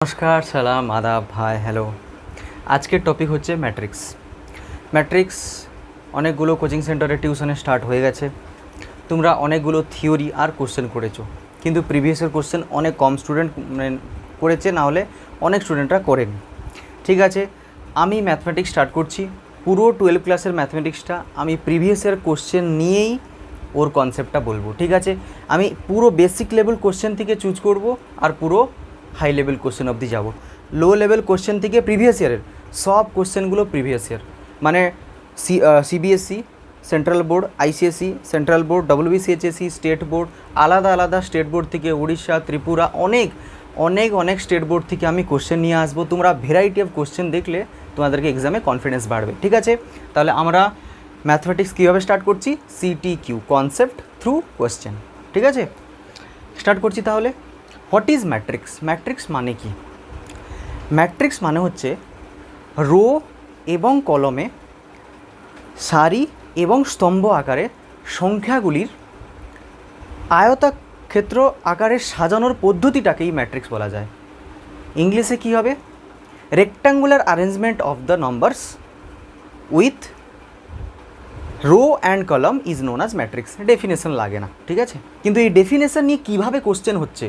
নমস্কার, সালাম, আদাব, হাই, হ্যালো। আজকের টপিক হচ্ছে ম্যাট্রিক্স। ম্যাট্রিক্স অনেকগুলো কোচিং সেন্টারে টিউশনে স্টার্ট হয়ে গেছে। তোমরা অনেকগুলো থিওরি আর কোশ্চেন করেছো, কিন্তু প্রিভিয়াসের কোশ্চেন অনেক কম স্টুডেন্ট করেছে, না হলে অনেক স্টুডেন্টরা করেনি। ঠিক আছে, আমি ম্যাথমেটিক্স স্টার্ট করছি। পুরো 12 ক্লাসের ম্যাথমেটিক্সটা আমি প্রিভিয়াসের কোশ্চেন নিয়েই ওর কনসেপ্টটা বলবো। ঠিক আছে, আমি পুরো বেসিক লেভেল কোশ্চেন থেকে চুজ করব আর পুরো হাই লেভেল কোশ্চেন অবধি যাব। লো লেভেল কোশ্চেন থেকে প্রিভিয়াস ইয়ারের সব কোশ্চেনগুলো প্রিভিয়াস ইয়ার, মানে CBSE, central board, ICSE, central board, WBCHSE, state board, আলাদা আলাদা স্টেট বোর্ড থেকে উড়িষ্যা, ত্রিপুরা, অনেক অনেক অনেক স্টেট বোর্ড থেকে আমি কোশ্চেন নিয়ে আসবো। তোমরা ভ্যারাইটি অফ কোশ্চেন দেখলে তোমাদেরকে এক্সামে কনফিডেন্স বাড়বে। ঠিক আছে, তাহলে আমরা ম্যাথমেটিক্স কীভাবে স্টার্ট করছি? সিটিকিউ, কনসেপ্ট থ্রু কোশ্চেন। ঠিক আছে, স্টার্ট করছি তাহলে। What is matrix? ম্যাট্রিক্স মানে কি? ম্যাট্রিক্স মানে হচ্ছে রো এবং কলমে সারি এবং স্তম্ভ আকারে সংখ্যাগুলির আয়তক্ষেত্র আকারে সাজানোর পদ্ধতিটাকেই ম্যাট্রিক্স বলা যায়। ইংলিশে কী হবে? Rectangular arrangement of the numbers with row and column is known as matrix. Definition লাগে না, ঠিক আছে? কিন্তু এই ডেফিনেশন নিয়ে কীভাবে কোশ্চেন হচ্ছে,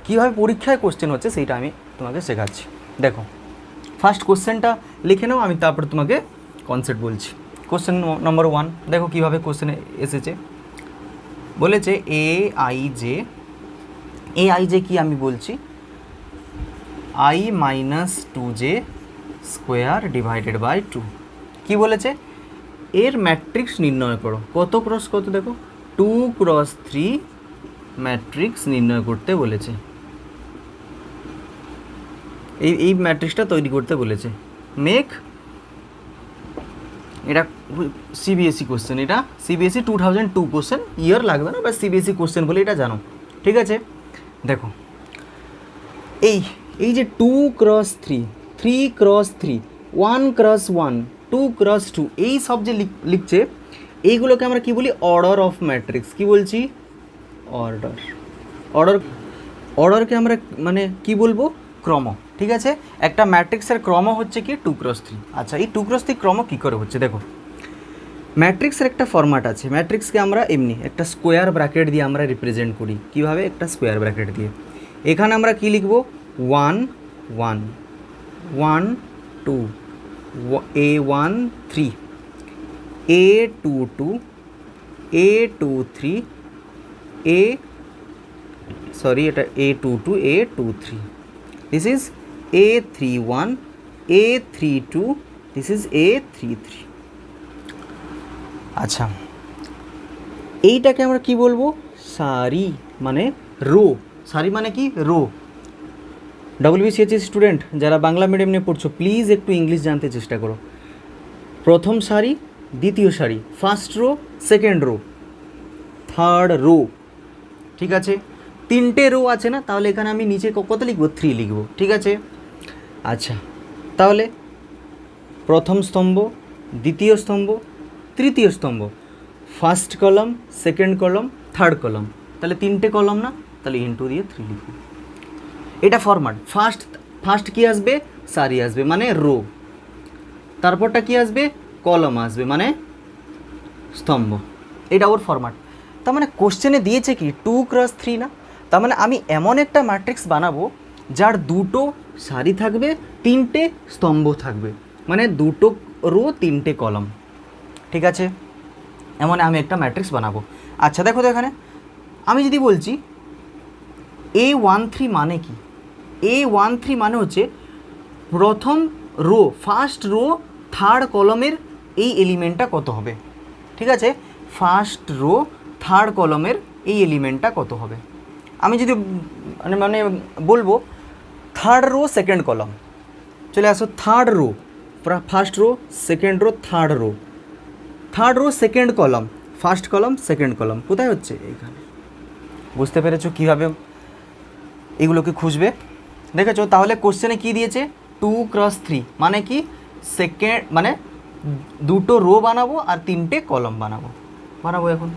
কীভাবে পরীক্ষায় কোশ্চেন হচ্ছে, সেইটা আমি তোমাকে শেখাচ্ছি। দেখো, ফার্স্ট কোশ্চেনটা লিখে নাও, আমি তারপর তোমাকে কনসেপ্ট বলছি। কোশ্চেন নম্বর 1 দেখো কীভাবে কোশ্চেনে এসেছে। বলেছে এ আই জে কি আমি বলছি i-2j স্কোয়ার ডিভাইডেড বাই 2। কী বলেছে? এর ম্যাট্রিক্স নির্ণয় করো। কত ক্রস কত? দেখো 2x3 ম্যাট্রিক্স নির্ণয় করতে বলেছে। এই ম্যাট্রিক্সটা তৈরি করতে বলেছে। মেক, এটা সিবিএসই কোশ্চেন, এটা সিবিএসই 2002 কোশ্চেন, ইয়ার লাগবে না, বা সিবিএসই কোশ্চেন বলে এটা জানো। ঠিক আছে, দেখো এই যে 2x3, 3x3, 1x1, 2x2, এই সব যে লিখছে, এইগুলোকে আমরা কি বলি? Order of matrix. কি বলছি? অর্ডারকে আমরা মানে কি বলবো? ক্রম। ঠিক আছে, একটা ম্যাট্রিক্সের ক্রম হচ্ছে কি? 2x3। আচ্ছা, এই 2x3 ক্রম কী করে হচ্ছে? দেখো, ম্যাট্রিক্সের একটা ফরম্যাট আছে। ম্যাট্রিক্সকে আমরা এমনি একটা স্কোয়ার ব্র্যাকেট দিয়ে আমরা রিপ্রেজেন্ট করি। কীভাবে? একটা স্কোয়ার ব্র্যাকেট দিয়ে। এখানে আমরা কি লিখব? 1 1 1 2, a1 3, a2 2, a2 3, এটা a2 2, a2 3, this is a31, a32, this is a33। আচ্ছা, এইটাকে আমরা কি বলবো? সারি, মানে রো। সারি মানে কি? রো। ডব্লিউবিসিএইচএস স্টুডেন্ট যারা বাংলা মিডিয়াম নিয়ে পড়ছো, প্লিজ একটু ইংলিশ জানতে চেষ্টা করো। প্রথম সারি, দ্বিতীয় সারি, first row, second rho, third rho. ঠিক আছে, 3টে রো আছে না? তাহলে এখানে আমি নিচে কত লিখবো? 3 লিখবো। ঠিক আছে, আচ্ছা, তাহলে প্রথম স্তম্ভ, দ্বিতীয় স্তম্ভ, তৃতীয় স্তম্ভ, ফার্স্ট কলম, সেকেন্ড কলম, থার্ড কলম, তাহলে 3টে কলম না? তাহলে ইনটু দিয়ে 3 লিখবো। এটা ফরম্যাট। ফার্স্ট কি আসবে? সারি আসবে, মানে রো। তারপরটা কি আসবে? কলম আসবে, মানে স্তম্ভ। এটা ওর ফরম্যাট। তার মানে কোশ্চেনে দিয়েছে কি? 2x3 না? তার মানে আমি এমন একটা ম্যাট্রিক্স বানাবো যার 2টো সারি থাকবে, 3টে স্তম্ভ থাকবে, মানে 2টো রো, 3টে কলম। ঠিক আছে, এমন আমি একটা ম্যাট্রিক্স বানাবো। আচ্ছা, দেখো তো এখানে আমি যদি বলছি a13 মানে কি? a13 মানে হচ্ছে প্রথম রো, ফার্স্ট রো, থার্ড কলমের এই এলিমেন্টটা কত হবে। ঠিক আছে, ফার্স্ট রো, থার্ড কলমের এই এলিমেন্টটা কত হবে। আমি যদি মানে বলবো থার্ড রো, সেকেন্ড কলম, চলে আসো third rho, first row, second rho, third rho, third rho, second কলম, ফার্স্ট কলম, সেকেন্ড কলম, কোথায় হচ্ছে? এইখানে। বুঝতে পেরেছো কীভাবে এগুলোকে খুঁজবে? দেখেছো? তাহলে কোশ্চেনে কি দিয়েছে? 2x3 মানে কি? সেকেন্ড, মানে 2টো রো বানাবো আর 3টে কলম বানাবো। এখন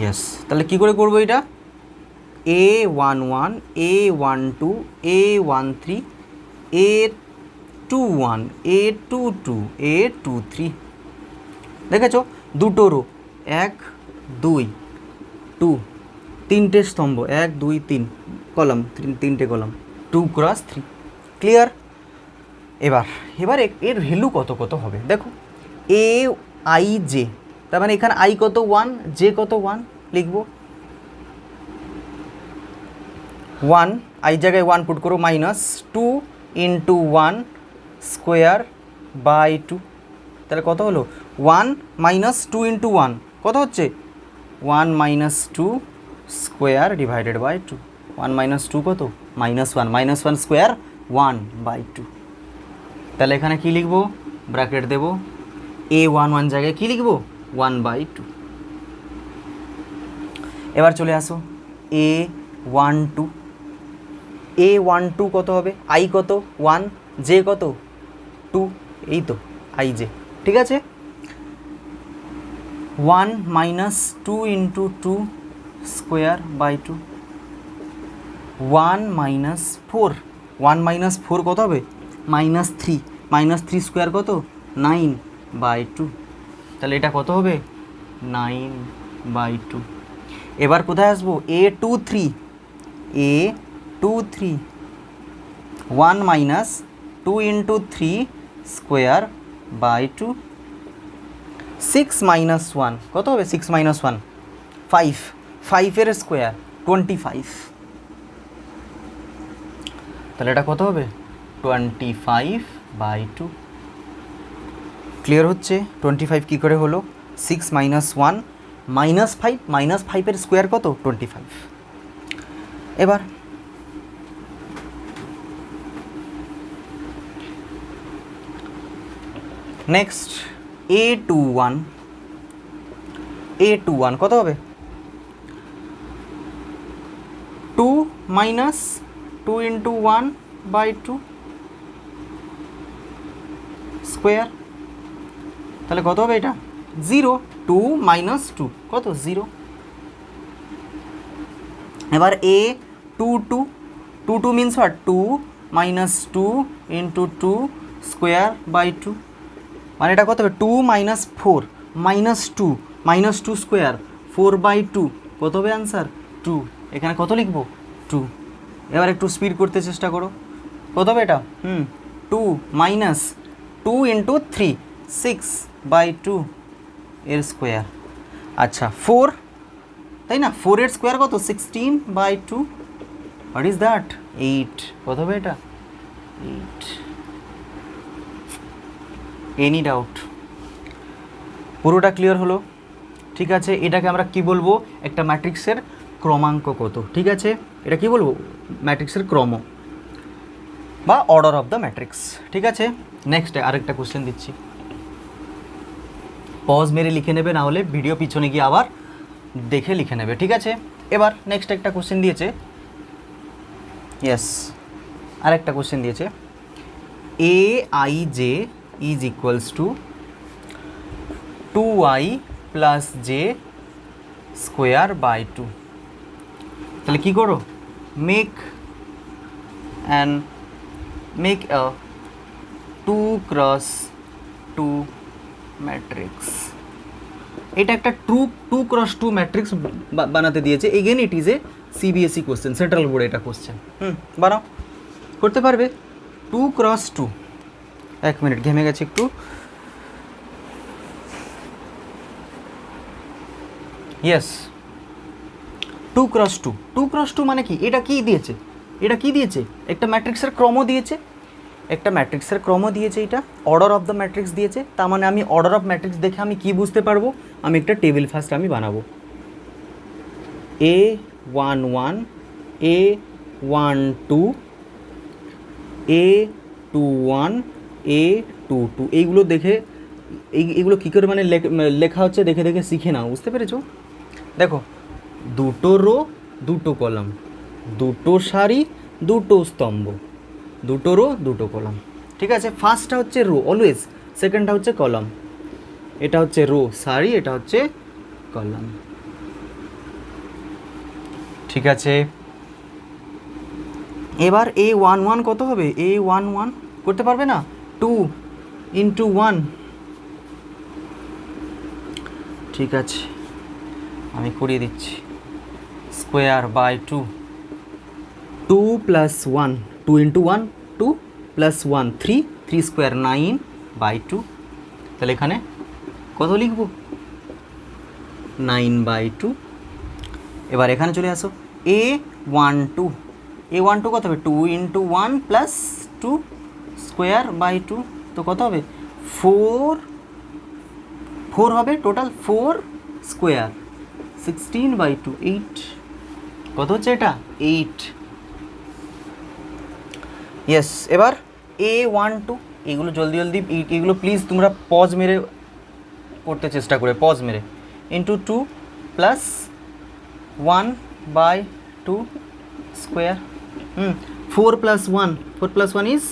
ইয়েস, তাহলে কী করে করবো এটা? A11, A12, A13, A21, A22, A23। দেখেছো দুটো রো, 1 2 2, তিনটে স্তম্ভ, 1 2 3 কলাম, তিনটে কলাম, 2 × 3। ক্লিয়ার? এবার এর ভ্যালু কত কত হবে দেখো। এ আই জে, তার মানে এখানে আই কত 1, জে কত 1 লিখবো। 1 আই জায়গায় 1 পুট করো, -2 × 1 স্কোয়ার বাই 2। তাহলে কত হলো? 1 - 2 × 1 কত হচ্ছে? 1 - 2 স্কোয়ার ডিভাইডেড বাই 2। 1 - 2 কত? -1, -1 স্কোয়ার 1/2। তাহলে এখানে কি লিখবো? ব্র্যাকেট দেবো, A11 জায়গায় কি লিখবো? 1/2। এবার চলে আসো A12। A12 কত হবে? আই কত 1, জে কত 2, এই তো আই জে। ঠিক আছে, 1 - 2 × 2 স্কোয়ার বাই 2। 1 - 4, 1 - 4 কত হবে? -3, -3 স্কোয়ার কত? 9/2। তাহলে এটা কত হবে? 9/2। এবার কোথায় আসবো? A23, A23, 1 - 2 × 3 square by 2। 6 - 1 কত হবে? 6 - 1 5, 5 স্কোয়ার 25। তাহলে এটা কত হবে? 25/2। ক্লিয়ার হচ্ছে? 25 কী করে হলো? 6 - 1 -5, -5 স্কোয়ার কত? 25। এবার নেক্সট A21, A21 কত হবে? 2 - 2 × 1/2 স্কোয়ার। তাহলে কত হবে এটা? 0। 2 - 2 কত? 0। এবার A22, 22 means what? 2 - 2 × 2 square by 2। মানে এটা কত হবে? 2 - 4 -2, -2 স্কোয়ার 4/2 কত হবে অ্যান্সার? 2। এখানে কত লিখবো? 2। এবার একটু স্পিড করতে চেষ্টা করো। কত হবে এটা? 2 - 2 × 3 6/2 এর স্কোয়ার। আচ্ছা 4, তাই না? 4 এর স্কোয়ার কত? 16/2। What is that? 8। কত হবে এটা? 8। Any doubt? পুরোটা ক্লিয়ার হলো? ঠিক আছে, এটাকে আমরা কি বলবো? একটা ম্যাট্রিক্সের ক্রমাঙ্ক কত। ঠিক আছে, এটা কি বলবো? ম্যাট্রিক্সের ক্রম বা অর্ডার অফ দ্য ম্যাট্রিক্স। ঠিক আছে, নেক্সট আরেকটা কোশ্চেন দিচ্ছি, পজ মেরে লিখে নেবে, না হলে ভিডিও পিছনে গিয়ে আবার দেখে লিখে নেবে। ঠিক আছে, এবার নেক্সট একটা কোশ্চেন দিয়েছে, ইয়েস আরেকটা কোশ্চেন দিয়েছে, aij is equals to 2i + j square by 2। তাহলে কী করো? Make a 2 × 2 matrix. এটা একটা 2 × 2 ম্যাট্রিক্স বানাতে দিয়েছে। Again it is a CBSE question, central বোর্ডে এটা কোশ্চেন। বানাও, করতে পারবে? 2 × 2, 1 মিনিট ঘেমে গেছে একটু। ইয়েস, 2 × 2, 2 × 2 মানে কি? এটা কি দিয়েছে? এটা কি দিয়েছে? একটা ম্যাট্রিক্সের ক্রম দিয়েছে, একটা ম্যাট্রিক্সের ক্রম দিয়েছে, এটা অর্ডার অফ দ্য ম্যাট্রিক্স দিয়েছে। তার মানে আমি অর্ডার অফ ম্যাট্রিক্স দেখে আমি কি বুঝতে পারবো? আমি একটা টেবিল ফার্স্ট আমি বানাবো, A11, A12, A21, A22, এইগুলো দেখে এইগুলো কী করে মানে লেখা হচ্ছে দেখে দেখে শিখে নাও, বুঝতে পেরেছো? দেখো, দুটো রো, দুটো কলাম, দুটো সারি, দুটো স্তম্ভ, দুটো রো, দুটো কলাম। ঠিক আছে, ফার্স্টটা হচ্ছে রো অলওয়েজ, সেকেন্ডটা হচ্ছে কলাম। এটা হচ্ছে রো সারি, এটা হচ্ছে কলাম। ঠিক আছে, এবার A11 কত হবে? A11 করতে পারবে না? 2 × 1, ঠিক আছে আমি করিয়ে দিচ্ছি, স্কোয়ার বাই 2, 2 + 1, 2 × 1 2 + 1 3, 3 স্কোয়ার 9/2। তাহলে এখানে কত লিখব? 9/2। এবার এখানে চলে আসো, A12 কত হবে? 2 × 1 + 2 স্কোয়ার বাই 2, তো কত হবে? 4 হবে টোটাল, 4 স্কোয়ার 16/2, 8। কত হচ্ছে এটা? 8। ইয়েস, এবার A12, এগুলো জলদি জলদি, এগুলো প্লিজ তোমরা পজ মেরে করতে চেষ্টা করে, পজ মেরে, × 2 + 1/2 স্কোয়ার, 4 + 1, 4 + 1 ইজ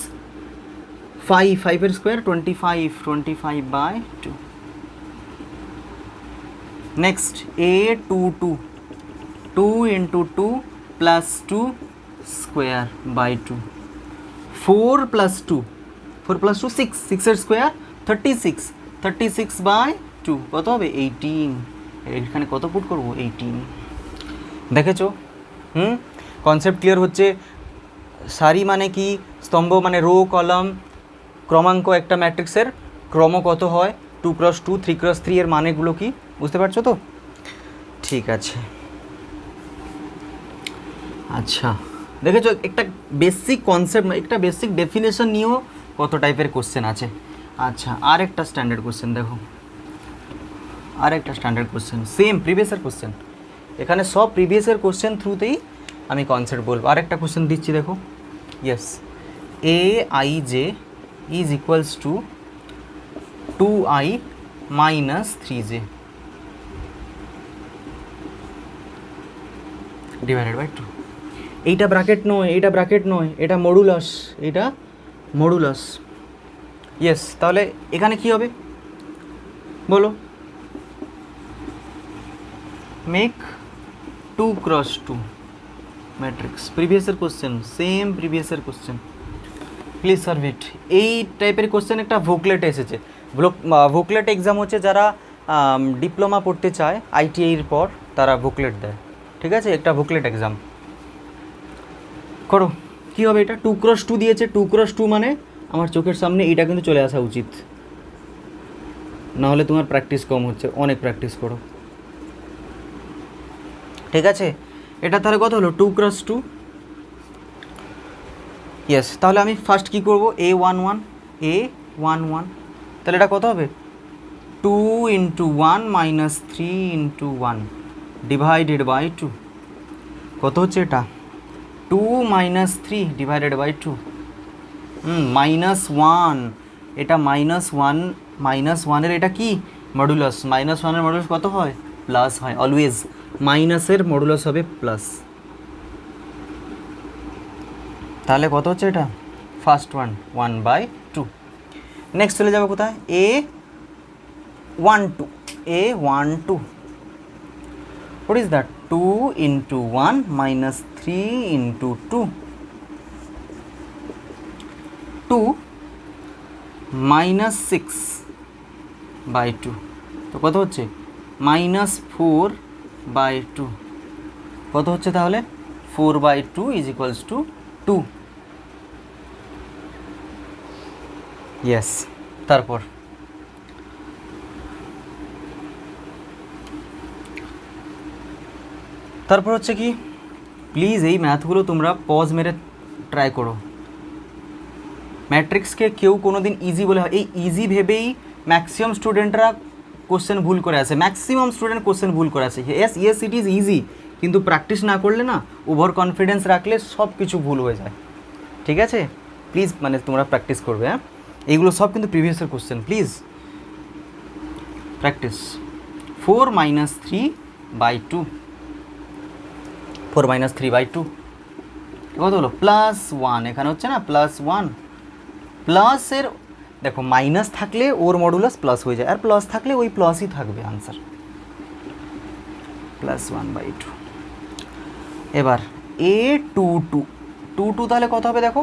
5, 5 এর square 25, 25/2। Next A22, 2 × 2 + 2 square by 2, 4 + 2, 4 + 2 6, 6 এর স্কোয়ার 36, 36/2 কত হবে? 18। এখানে কত পুট করবো? 18। দেখেছো? কনসেপ্ট ক্লিয়ার হচ্ছে? সারি মানে কি, স্তম্ভ মানে রো, কলাম, ক্রমাঙ্ক একটা ম্যাট্রিক্সের ক্রম কত হয়, 2 × 2, 3 × 3 এর মানেগুলো কি বুঝতে পারছো তো? ঠিক আছে, আচ্ছা দেখেছো একটা বেসিক কনসেপ্ট, একটা বেসিক ডেফিনেশন নিয়েও কত টাইপের কোশ্চেন আছে। আচ্ছা, আর একটা স্ট্যান্ডার্ড কোশ্চেন দেখো, আর একটা স্ট্যান্ডার্ড কোশ্চেন, সেম প্রিভিয়াসের কোশ্চেন, এখানে সব প্রিভিয়াসের কোশ্চেন থ্রুতেই আমি কনসেপ্ট বলবো। আর একটা কোশ্চেন দিচ্ছি দেখো, yes, Aij is equals to 2i - 3j divided by 2। এইটা ব্র্যাকেট নয়, এইটা ব্র্যাকেট নয়, এটা মডুলাস, এটা মডুলাস। ইয়েস, তাহলে এখানে কি হবে বলো? মেক 2 × 2 ম্যাট্রিক্স, প্রিভিয়াসের কোশ্চেন, সেম প্রিভিয়াসের কোশ্চেন, প্লিজ সার্ভ ইট। এই টাইপের কোশ্চেন একটা ভোকলেটে এসেছে। ভোকলেট এক্সাম হচ্ছে যারা ডিপ্লোমা পড়তে চায় ITIর পর, তারা ভোকলেট দেয়, ঠিক আছে? একটা ভোকলেট এক্সাম করো। কী হবে এটা? 2 × 2 দিয়েছে, 2 × 2 মানে আমার চোখের সামনে এইটা কিন্তু চলে আসা উচিত, নাহলে তোমার প্র্যাকটিস কম হচ্ছে, অনেক প্র্যাকটিস করো, ঠিক আছে? এটা তাহলে কত হলো? 2 × 2। ইয়েস, তাহলে আমি ফার্স্ট কী করবো? A11, তাহলে এটা কত হবে? 2 × 1 - 3 × 1 ডিভাইডেড বাই 2, কত হচ্ছে এটা? 2 - 3 ডিভাইডেড বাই 2, -1, এটা -1 এর এটা কি মডুলাস, -1 এর মডুলাস কত হয়? প্লাস হয়, অলওয়েজ মাইনাসের মডুলাস হবে প্লাস। তাহলে কত হচ্ছে এটা? ফার্স্ট 1/2। নেক্সট চলে যাবে কোথায়? A12, what is that? 2 × 1 - 3 × 2, 2 - 6/2, তো কত হচ্ছে? -4/2, কত হচ্ছে তাহলে? 4/2 ইজ ইকুয়ালস টু 2। ইয়েস, তারপর হচ্ছে কি, প্লিজ এই ম্যাথগুলো তোমরা পজ মেরে ট্রাই করো। ম্যাট্রিক্সকে কেউ কোনো দিন ইজি বলে, এই ইজি ভেবেই ম্যাক্সিমাম স্টুডেন্টরা কোশ্চেন ভুল করে আসে, ম্যাক্সিমাম স্টুডেন্ট কোশ্চেন ভুল করে আসে। ইয়েস ইট ইজ ইজি, কিন্তু প্র্যাকটিস না করলে না, ওভার কনফিডেন্স রাখলে সব কিছু ভুল হয়ে যায়, ঠিক আছে? প্লিজ মানে তোমরা প্র্যাকটিস করবে, হ্যাঁ? এইগুলো সব কিন্তু প্রিভিয়াসের কোশ্চেন, প্লিজ প্র্যাকটিস। 4 - 3/2, 4 - 3/2 কত হলো? +1, এখানে হচ্ছে না +1, প্লাসের দেখো মাইনাস থাকলে ওর মডুলাস প্লাস হয়ে যায়, আর প্লাস থাকলে ওই প্লাসই থাকবে আনসার, +1/2। এবার A two two two two তাহলে কত হবে দেখো,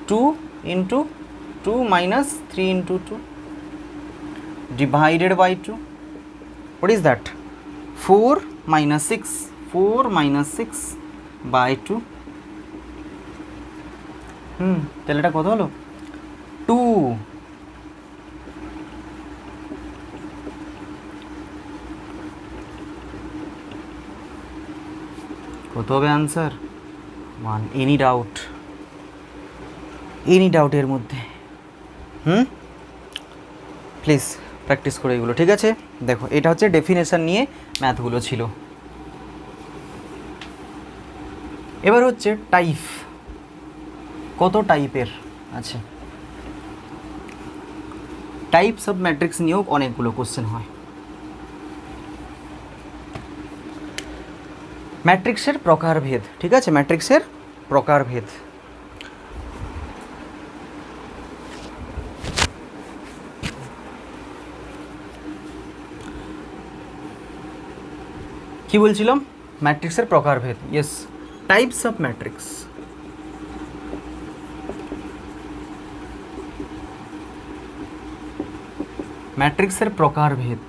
2 into 2 minus 3 into 2 divided by 2, what is that, 4 minus 6, 4 minus 6 by 2, তাহলে এটা কত হলো 2। কত হবে answer 1। Any doubt, any doubt এর মধ্যে? প্লিজ প্র্যাকটিস করে এগুলো, ঠিক আছে? দেখো এটা হচ্ছে ডেফিনেশন নিয়ে ম্যাথগুলো ছিল। এবার হচ্ছে টাইপ, কত টাইপের আছে। টাইপস অফ ম্যাট্রিক্স নিয়েও অনেকগুলো কোশ্চেন হয়। ম্যাট্রিক্সের প্রকারভেদ, ঠিক আছে? ম্যাট্রিক্সের প্রকারভেদ, কি বলছিলাম? ম্যাট্রিক্সের প্রকারভেদ, ইয়েস, টাইপস অফ ম্যাট্রিক্স। ম্যাট্রিক্সের প্রকারভেদ,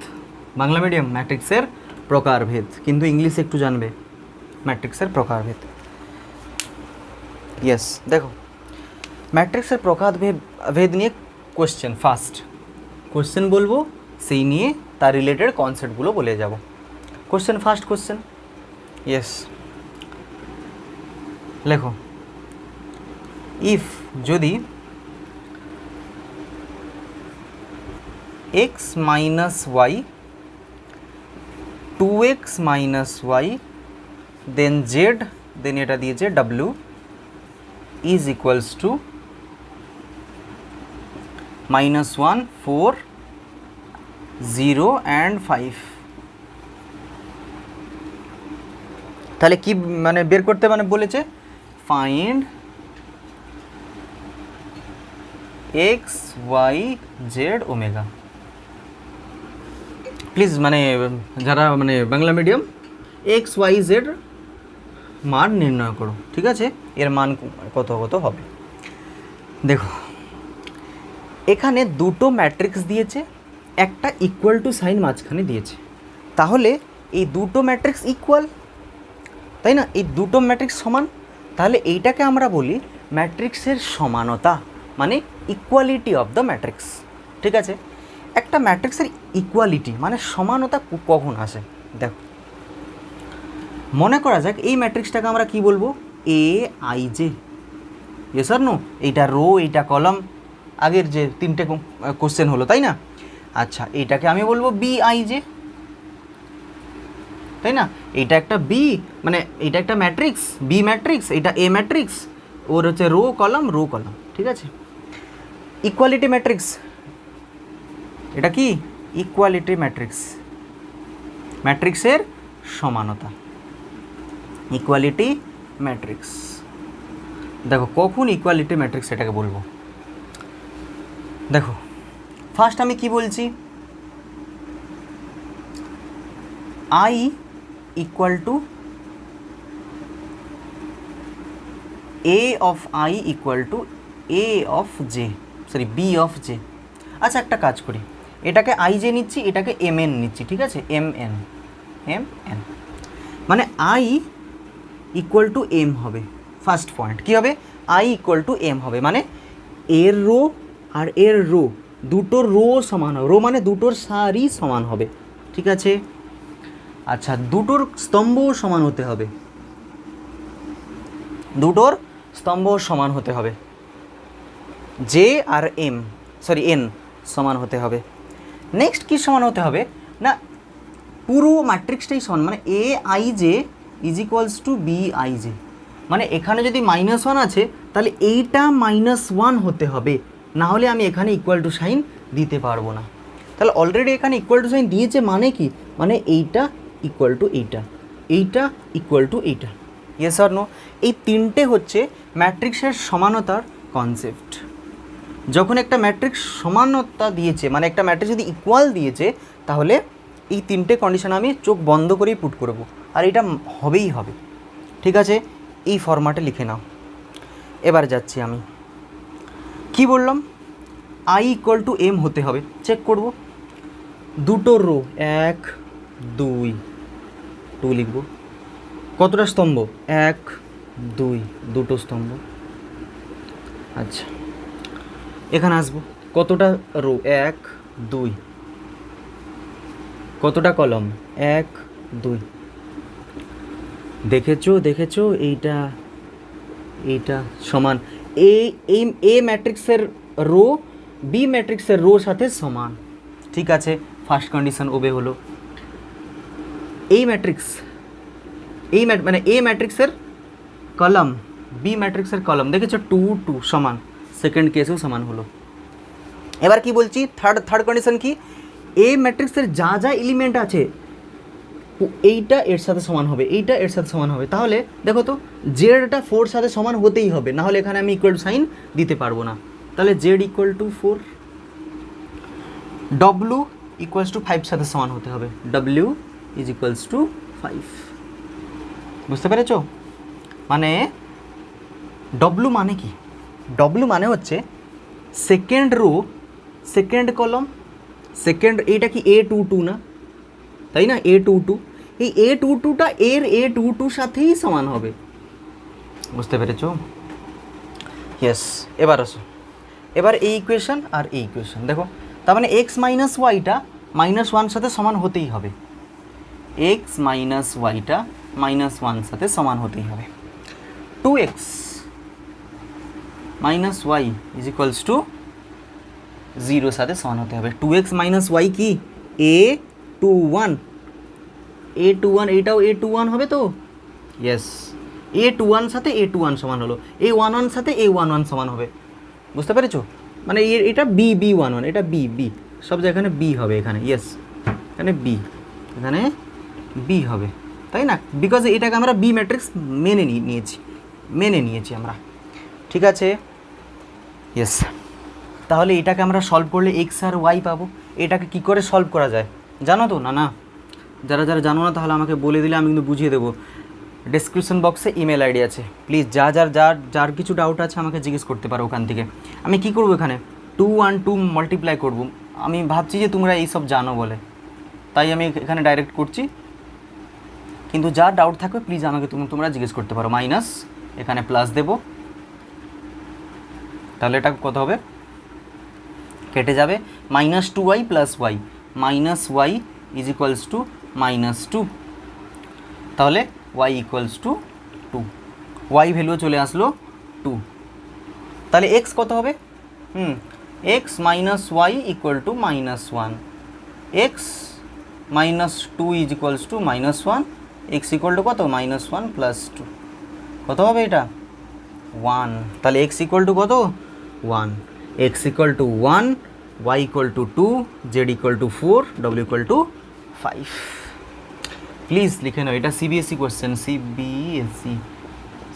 বাংলা মিডিয়াম ম্যাট্রিক্সের প্রকারভেদ, কিন্তু ইংলিশে একটু জানবে ম্যাট্রিক্সের প্রকারভেদ। ইয়েস, দেখো ম্যাট্রিক্সের প্রকারভেদ নিয়ে কোশ্চেন, ফার্স্ট কোশ্চেন বলবো, সেই নিয়ে তার রিলেটেড কনসেপ্টগুলো বলে যাব। কোশ্চেন, ফার্স্ট কোশ্চেন, ইয়েস, লেখো, ইফ যদি x minus Y, 2x minus y, then z, then এটা দিয়েছে w is equals to -1, 4, 0 and 5, তাহলে কি মানে বের করতে মানে বলেছে, find x y z omega. Please মানে যারা মানে Bangla medium, x y z মান নির্ণয় করো, ঠিক আছে? এর মান কত কত হবে। দেখো এখানে দুটো ম্যাট্রিক্স দিয়েছে, একটা ইকুয়াল টু সাইন মাঝখানে দিয়েছে, তাহলে এই দুটো ম্যাট্রিক্স ইকুয়াল, তাই না? এই দুটো ম্যাট্রিক্স সমান, তাহলে এইটাকে আমরা বলি ম্যাট্রিক্সের সমানতা, মানে ইকুয়ালিটি অফ দ্য ম্যাট্রিক্স, ঠিক আছে? একটা ম্যাট্রিক্সের ইকুয়ালিটি মানে সমানতা কখন আসে, দেখো মনে করা যাক এই ম্যাট্রিক্সটাকে আমরা কি বলবো, A I J, yes R no? এইটা রো, এইটা কলাম, আগের যে তিনটে কোশ্চেন হলো, তাই না? আচ্ছা, এইটাকে আমি বলবো বি আই জে, তাই না? এইটা একটা বি, মানে এইটা একটা ম্যাট্রিক্স, বি ম্যাট্রিক্স, এটা এ ম্যাট্রিক্স, ওর হচ্ছে রো কলাম, রো কলাম, ঠিক আছে? ইকুয়ালিটি ম্যাট্রিক্স, এটা কি ইকুয়ালিটি ম্যাট্রিক্স, ম্যাট্রিক্সের সমানতা, ইকুয়ালিটি ম্যাট্রিক্স। দেখো কখন ইকুয়ালিটি ম্যাট্রিক্স এটাকে বলবো, দেখো ফার্স্ট আমি কি বলছি, I equal to A of I equal to A of J, sorry B of J. আচ্ছা একটা কাজ করি, এটাকে আই জে নিচ্ছি, এটাকে এম এন নিচ্ছি, ঠিক আছে? এম এন, এম এন মানে আই ইকুয়াল টু এম হবে, ফার্স্ট পয়েন্ট কী হবে, আই ইকুয়াল টু এম হবে, মানে এর রো আর এর রো, দুটোর রো সমান হবে, রো মানে দুটোর সারি সমান হবে, ঠিক আছে? আচ্ছা দুটোর স্তম্ভও সমান হতে হবে, দুটোর স্তম্ভ সমান হতে হবে, জে আর এম সরি এন সমান হতে হবে। নেক্সট কি সমান হতে হবে না, পুরো ম্যাট্রিক্সটাই সমান, মানে A I J is equals to B I J, মানে এখানে যদি -1 আছে তাহলে এইটা -1 হতে হবে, না হলে আমি এখানে ইকুয়াল টু সাইন দিতে পারবো না। তাহলে অলরেডি এখানে ইকুয়াল টু সাইন দিয়েছে, মানে কি, মানে এইটা ইকুয়াল টু এইটা, এইটা ইকুয়াল টু এইটা, ইয়েস অর নো? এই তিনটে হচ্ছে ম্যাট্রিক্সের সমানতার কনসেপ্ট। যখন একটা ম্যাট্রিক্স সমানতা দিয়েছে, মানে একটা ম্যাট্রিক্স যদি ইকুয়াল দিয়েছে, তাহলে এই তিনটে কন্ডিশন আমি চোখ বন্ধ করেই পুট করব, আর এটা হবেই হবে, ঠিক আছে, এই ফরম্যাটে লিখে নাও। এবার যাচ্ছি আমি, কি বললাম, আই ইকুয়াল টু এম হতে হবে। চেক করব, দুটো রো, 1 2 2 লিখব। কতটা স্তম্ভ, 1 2 দুটো স্তম্ভ। আচ্ছা, এখানে আসবো, কতটা রো, 1 2, কতটা কলম, 1 2। দেখেছো এইটা এইটা সমান, এ ম্যাট্রিক্সের রো বি ম্যাট্রিক্সের রোর সাথে সমান। ঠিক আছে, ফার্স্ট কন্ডিশন ওবে হলো। এই ম্যাট্রিক্স মানে এ ম্যাট্রিক্সের কলম বি ম্যাট্রিক্সের কলম, দেখেছো 2 2 সমান, সেকেন্ড কেসেও সমান হলো। এবার কি বলছি, থার্ড কন্ডিশন কি, এ ম্যাট্রিক্সের যা যা এলিমেন্ট আছে এইটা এর সাথে সমান হবে, এইটা এর সাথে সমান হবে। তাহলে দেখো তো, জেডটা 4 সাথে সমান হতেই হবে, না হলে এখানে আমি ইকুয়াল সাইন দিতে পারবো না। তাহলে Z equal to 4, W equals to 5 সাথে সমান হতে হবে, ডব্লিউ ইজ ইকুয়ালস টু 5। বুঝতে পেরেছো? মানে ডব্লু মানে কি, ডব্লু মানে হচ্ছে সেকেন্ড রো সেকেন্ড কলম সেকেন্ড, এইটা কি A22 না, তাই না, A22, এই A22টা এর A22 সাথেই সমান হবে। বুঝতে পেরেছো? ইয়েস। এবার আসো, এবার এই ইকুয়েশন আর এই ইকুয়েশন দেখো, তার মানে এক্স মাইনাস ওয়াইটা -1 সাথে সমান হতেই হবে, এক্স মাইনাস ওয়াইটা -1 সাথে সমান হতেই হবে। 2x minus Y is equals to 0 সাথে সমান হতে হবে। 2x মাইনাস ওয়াই কি, A21, A21, এইটাও A21 হবে তো, ইয়েস, A21 সাথে A21 সমান হলো, A11 সাথে A11 সমান হবে। বুঝতে পেরেছো? মানে এটা B11, এটা বি সব এখানে বি হবে, এখানে ইয়েস, এখানে বি, এখানে বি হবে, তাই না, বিকজ এটাকে আমরা বি ম্যাট্রিক্স মেনে নিয়েছি আমরা। ঠিক আছে, ইয়েস। তাহলে এটাকে আমরা সলভ করলে এক্স আর ওয়াই পাবো। এটাকে কি করে সলভ করা যায় জানো তো? না, যারা জানো না তাহলে আমাকে বলে দিলে আমি কিন্তু বুঝিয়ে দেবো। ডেসক্রিপশন বক্সে ইমেল আইডি আছে, প্লিজ যার কিছু ডাউট আছে আমাকে জিজ্ঞেস করতে পারো ওখান থেকে। আমি কি করব, এখানে 2 1 2 মাল্টিপ্লাই করব। আমি ভাবছি যে তোমরা এইসব জানো বলে, তাই আমি এখানে ডাইরেক্ট করছি, কিন্তু যার ডাউট থাকবে প্লিজ আমাকে তোমরা জিজ্ঞেস করতে পারো। মাইনাস, এখানে প্লাস দেব, তাহলে এটা কত হবে, কেটে যাবে, -2y plus Y, -y is equals to -2, তাহলে y equals to 2, y value চলে আসলো 2। তাহলে x কত হবে, x minus Y equal to -1, x minus 2 is equals to -1, x equal to কত, -1 প্লাস 2, কত হবে এটা, 1। তাহলে x ইকুয়াল টু কত, 1, x equal to 1, y equal to 2, z equal to 4, w equal to 5। Please লিখে নাও, এটা সিবিএসই কোয়েশ্চেন,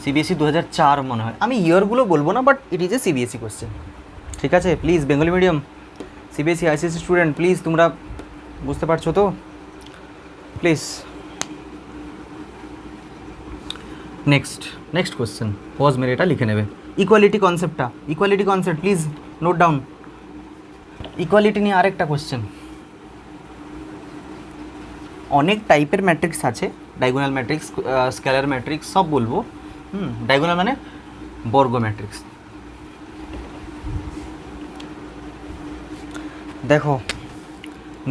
সিবিএসই 2004 মনে হয়, আমি ইয়ারগুলো বলবো না, but it is a CBSE question. ঠিক আছে, please Bengali medium CBSE ICSE student, please তোমরা বুঝতে পারছো তো, প্লিজ। নেক্সট কোয়েশ্চেন, পজ মেরে এটা লিখে নেবে। Equality concept please note down. Equality নিয়ে আরেকটা কোয়েশ্চেন। অনেক টাইপের ম্যাট্রিক্স আছে, ডায়াগোনাল ম্যাট্রিক্স, স্কেলার ম্যাট্রিক্স সব বলবো। ডায়াগোনাল মানে বর্গ ম্যাট্রিক্স। দেখো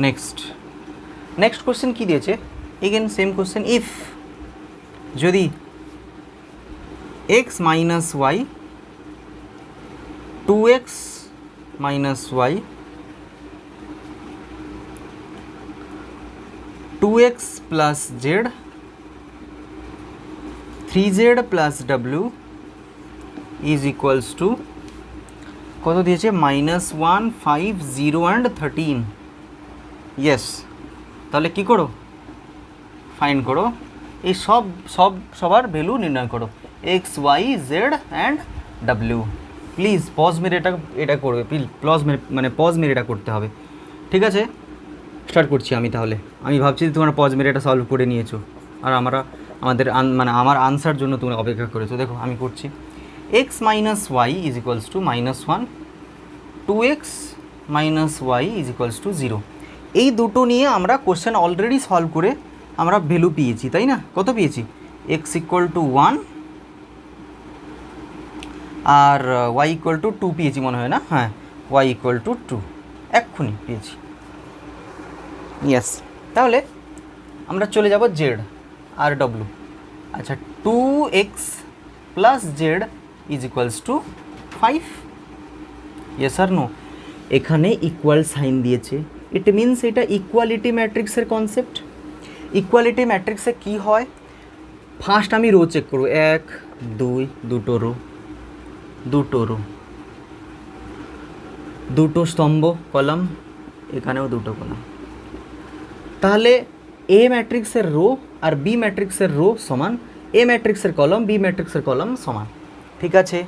নেক্সট কোশ্চেন কি দিয়েছে, এগেন সেম কোশ্চেন, ইফ যদি x minus Y 2x minus Y 2x plus Z 3z plus W is equals to কত দিয়েছে, -1 5 0 অ্যান্ড 13। ইয়েস, তাহলে কি করো, ফাইন্ড করো, এই সবার ভ্যালু নির্ণয় করো, X Y Z and W. Please pause মেরে এটা করবে, প্লিজ পজ মেরে এটা করতে হবে। ঠিক আছে, স্টার্ট করছি আমি। তাহলে আমি ভাবছি তোমরা পজ মেরে এটা সলভ করে নিয়েছো, আর আমাদের মানে আমার আনসার জন্য তুমি অপেক্ষা করেছো। দেখো আমি করছি, X minus Y is equals to -1, 2x minus Y is equals to 0। এই দুটো নিয়ে আমরা কোশ্চেন অলরেডি সলভ করে আমরা ভ্যালু পেয়েছি, তাই না? কত পেয়েছি? এক্স ইকুয়াল টু 1 আর ওয়াই ইকুয়াল টু 2 পেয়েছি মনে হয় না? হ্যাঁ, ওয়াই ইকুয়াল টু 2 এক্ষুনি পেয়েছি। ইয়েস, তাহলে আমরা চলে যাব জেড আর ডব্লু। আচ্ছা, 2x plus Z is equals to 5। Yes R no? এখানে ইকুয়াল সাইন দিয়েছে, ইট মিনস এটা ইকুয়ালিটি ম্যাট্রিক্সের কনসেপ্ট। ইকুয়ালিটি ম্যাট্রিক্সে কি হয়, ফার্স্ট আমি রো চেক করব, 1 2 দুটো রো, দুটো স্তম্ভ কলাম, এখানেও দুটো কলাম। তাহলে এ ম্যাট্রিক্সের রো আর বি ম্যাট্রিক্সের রো সমান, এ ম্যাট্রিক্সের কলম বি ম্যাট্রিক্সের কলম সমান। ঠিক আছে,